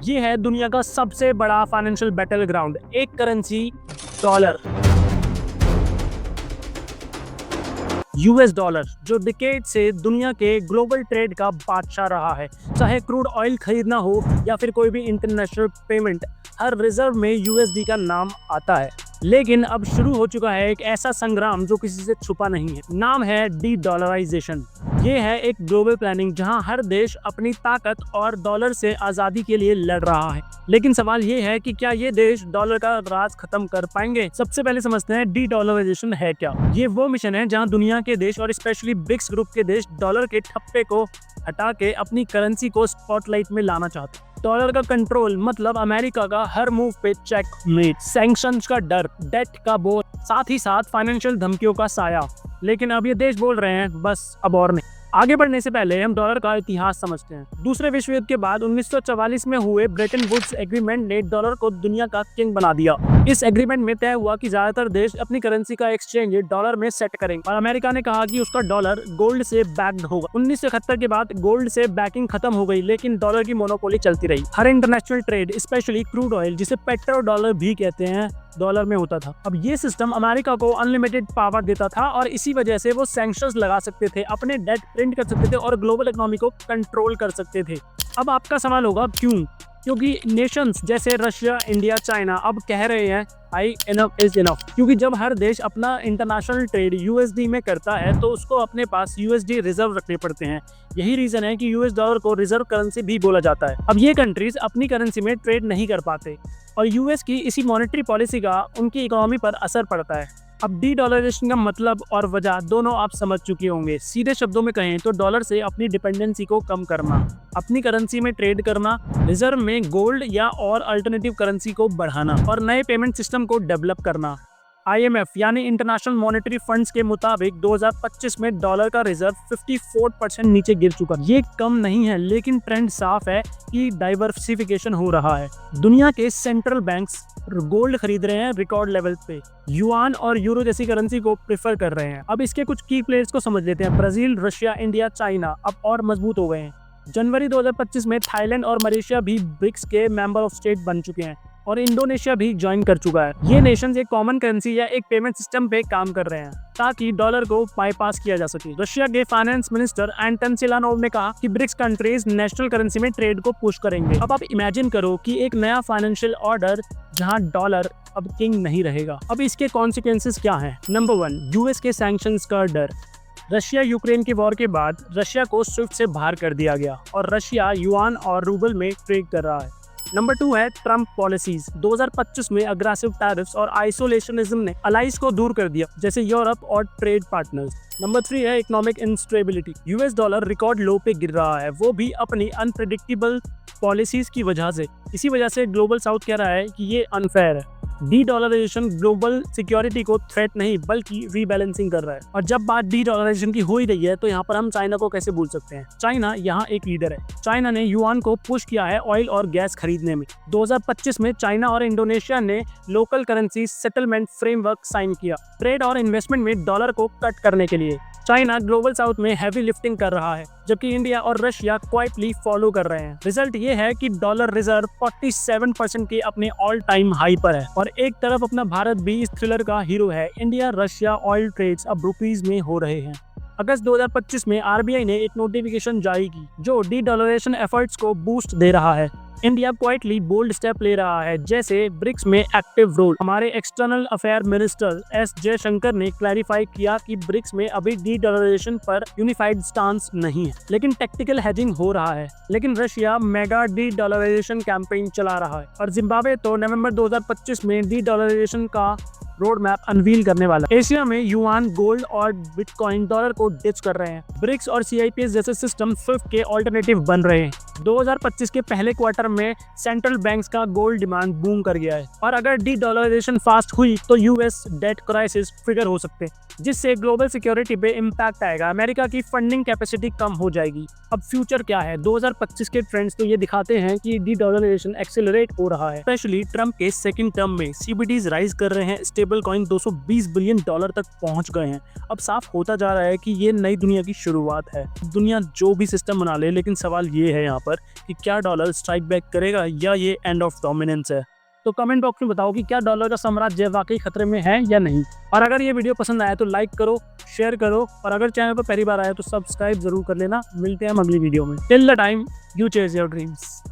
ये है दुनिया का सबसे बड़ा फाइनेंशियल बैटल ग्राउंड, एक करेंसी डॉलर। यूएस डॉलर जो डिकेड से दुनिया के ग्लोबल ट्रेड का बादशाह रहा है। चाहे क्रूड ऑयल खरीदना हो या फिर कोई भी इंटरनेशनल पेमेंट, हर रिजर्व में यूएसडी का नाम आता है। लेकिन अब शुरू हो चुका है एक ऐसा संग्राम जो किसी से छुपा नहीं है। नाम है डी डॉलराइजेशन। ये है एक ग्लोबल प्लानिंग जहां हर देश अपनी ताकत और डॉलर से आजादी के लिए लड़ रहा है। लेकिन सवाल ये है कि क्या ये देश डॉलर का राज खत्म कर पाएंगे? सबसे पहले समझते हैं डी डॉलराइजेशन है क्या। ये वो मिशन है जहां दुनिया के देश और स्पेशली ब्रिक्स ग्रुप के देश डॉलर के ठप्पे को हटा के अपनी करेंसी को स्पॉटलाइट में लाना चाहते हैं। डॉलर का कंट्रोल मतलब अमेरिका का हर मूव पे चेकमेट, सैंक्शंस का डर, डेट का बोझ, साथ ही साथ फाइनेंशियल धमकियों का साया। लेकिन अब ये देश बोल रहे हैं बस अब और नहीं। आगे बढ़ने से पहले हम डॉलर का इतिहास समझते हैं। दूसरे विश्व युद्ध के बाद 1944 में हुए ब्रेटन वुड्स एग्रीमेंट ने डॉलर को दुनिया का किंग बना दिया। इस एग्रीमेंट में तय हुआ कि ज्यादातर देश अपनी करेंसी का एक्सचेंज डॉलर में सेट करेंगे और अमेरिका ने कहा कि उसका डॉलर गोल्ड से बैक्ड होगा। 1971 के बाद गोल्ड से बैकिंग खत्म हो गई, लेकिन डॉलर की मोनोपोली चलती रही। हर international trade specially crude oil, जिसे पेट्रो डॉलर भी कहते हैं, डॉलर में होता था। अब ये सिस्टम अमेरिका को अनलिमिटेड पावर देता था और इसी वजह से वो सैंक्शंस लगा सकते थे, अपने डेट प्रिंट कर सकते थे और ग्लोबल इकोनॉमी को कंट्रोल कर सकते थे। अब आपका सवाल होगा क्यों? क्योंकि नेशंस जैसे रशिया, इंडिया, चाइना अब कह रहे हैं आई इनफ इज इनफ। क्योंकि जब हर देश अपना इंटरनेशनल ट्रेड यूएसडी में करता है तो उसको अपने पास यूएसडी रिजर्व रखने पड़ते हैं। यही रीजन है कि यूएस डॉलर को रिजर्व करेंसी भी बोला जाता है। अब ये कंट्रीज अपनी करेंसी में ट्रेड नहीं कर पाते और यूएस की इसी मॉनेटरी पॉलिसी का उनकी इकोनॉमी पर असर पड़ता है। अब डी डॉलराइजेशन का मतलब और वजह दोनों आप समझ चुके होंगे। सीधे शब्दों में कहें तो डॉलर से अपनी डिपेंडेंसी को कम करना, अपनी करेंसी में ट्रेड करना, रिजर्व में गोल्ड या और अल्टरनेटिव करेंसी को बढ़ाना और नए पेमेंट सिस्टम को डेवलप करना। IMF यानी इंटरनेशनल मॉनेटरी फंड्स के मुताबिक 2025 में डॉलर का रिजर्व 54% नीचे गिर चुका। ये कम नहीं है, लेकिन ट्रेंड साफ है कि डाइवर्सिफिकेशन हो रहा है। दुनिया के सेंट्रल बैंक्स गोल्ड खरीद रहे हैं रिकॉर्ड लेवल पे, युआन और यूरो जैसी करेंसी को प्रेफर कर रहे हैं। अब इसके कुछ की प्लेयर्स को समझ लेते हैं। ब्राजील, रशिया, इंडिया, चाइना अब और मजबूत हो गए हैं। जनवरी 2025 में थाईलैंड और मलेशिया भी ब्रिक्स के मेंबर ऑफ स्टेट बन चुके हैं और इंडोनेशिया भी ज्वाइन कर चुका है। ये नेशंस एक कॉमन करेंसी या एक पेमेंट सिस्टम पे काम कर रहे हैं ताकि डॉलर को बाईपास किया जा सके। रशिया के फाइनेंस मिनिस्टर एंटन सिलानोव ने कहा कि ब्रिक्स कंट्रीज नेशनल करेंसी में ट्रेड को पुश करेंगे। अब आप इमेजिन करो कि एक नया फाइनेंशियल ऑर्डर जहां डॉलर अब किंग नहीं रहेगा। अब इसके कॉन्सिक्वेंसेस क्या हैं? नंबर 1, यूएस के सैंक्शंस का डर। रशिया यूक्रेन की वॉर के बाद रशिया को स्विफ्ट से बाहर कर दिया गया और रशिया युआन और रूबल में ट्रेड कर रहा है। नंबर 2 है ट्रम्प पॉलिसीज। 2025 में अग्रेसिव टैरिफ्स और आइसोलेशनिज्म ने अलाइज को दूर कर दिया, जैसे यूरोप और ट्रेड पार्टनर्स। नंबर 3 है economic instability. US dollar record लो पे गिर रहा है, वो भी अपनी अनप्रेडिक्टेबल पॉलिसीज की वजह से। इसी वजह से ग्लोबल साउथ कह रहा है कि ये अनफेयर है। डी डॉलराइजेशन ग्लोबल सिक्योरिटी को थ्रेट नहीं बल्कि रीबैलेंसिंग कर रहा है। और जब बात डी डॉलराइजेशन की हो ही रही है तो यहाँ पर हम चाइना को कैसे भूल सकते हैं। चाइना यहाँ एक लीडर है। चाइना ने युआन को पुश किया है ऑयल और गैस खरीदने में। 2025 में चाइना और इंडोनेशिया ने local currency settlement framework sign किया, ट्रेड और इन्वेस्टमेंट में डॉलर को कट करने के लिए। चाइना ग्लोबल साउथ में हैवी लिफ्टिंग कर रहा है, जबकि इंडिया और रशिया क्वाइटली फॉलो कर रहे हैं। रिजल्ट ये है कि डॉलर रिजर्व 47% के अपने ऑल टाइम हाई पर है और एक तरफ अपना भारत भी इस थ्रिलर का हीरो है। इंडिया रशिया ऑयल ट्रेड्स अब रुपीस में हो रहे हैं। अगस्त 2025 में आरबीआई ने एक नोटिफिकेशन जारी की जो डी डॉलराइजेशन एफर्ट्स को बूस्ट दे रहा है। इंडिया क्वाइटली बोल्ड स्टेप ले रहा है, जैसे ब्रिक्स में एक्टिव रोल। हमारे external affair minister S Jaishankar ने क्लैरिफाई किया कि ब्रिक्स में अभी डी डॉलराइजेशन पर यूनिफाइड स्टांस नहीं है, लेकिन टेक्टिकल हेजिंग हो रहा है। लेकिन Russia mega dedollarization campaign चला रहा है और जिम्बाब्वे तो नवंबर 2025 में डी डॉलराइजेशन का रोड मैप अनवील करने वाला। एशिया में युआन, गोल्ड और बिटकॉइन डॉलर को डिच कर रहे हैं। ब्रिक्स और सीआईपीएस जैसे सिस्टम स्विफ्ट के ऑल्टरनेटिव बन रहे हैं। 2025 के पहले क्वार्टर में सेंट्रल बैंक्स का गोल्ड डिमांड बूम कर गया है और अगर डी डॉलराइजेशन फास्ट हुई तो यूएस डेट क्राइसिस ट्रिगर हो सकते हैं, जिससे ग्लोबल सिक्योरिटी पे इम्पैक्ट आएगा। अमेरिका की फंडिंग कैपेसिटी कम हो जाएगी। अब फ्यूचर क्या है? 2025 के ट्रेंड्स तो ये दिखाते हैं कि डी डॉलराइजेशन एक्सेलरेट हो रहा है, स्पेशली ट्रम्प के सेकंड टर्म में। सीबीडीज राइज कर रहे हैं, स्टेबल कॉइन $220 बिलियन तक पहुंच गए हैं। अब साफ होता जा रहा है कि ये नई दुनिया की शुरुआत है। दुनिया जो भी सिस्टम बना ले, लेकिन सवाल ये है यहाँ पर ऊपर कि क्या डॉलर स्ट्राइक बैक करेगा या ये एंड ऑफ डोमिनेंस है। तो कमेंट बॉक्स में बताओ कि क्या डॉलर का साम्राज्य वाकई खतरे में है या नहीं। और अगर ये वीडियो पसंद आया तो लाइक करो, शेयर करो, और अगर चैनल पर पहली बार आया तो सब्सक्राइब जरूर कर लेना। मिलते हैं हम अगली वीडियो में। Till the time, you chase your dreams.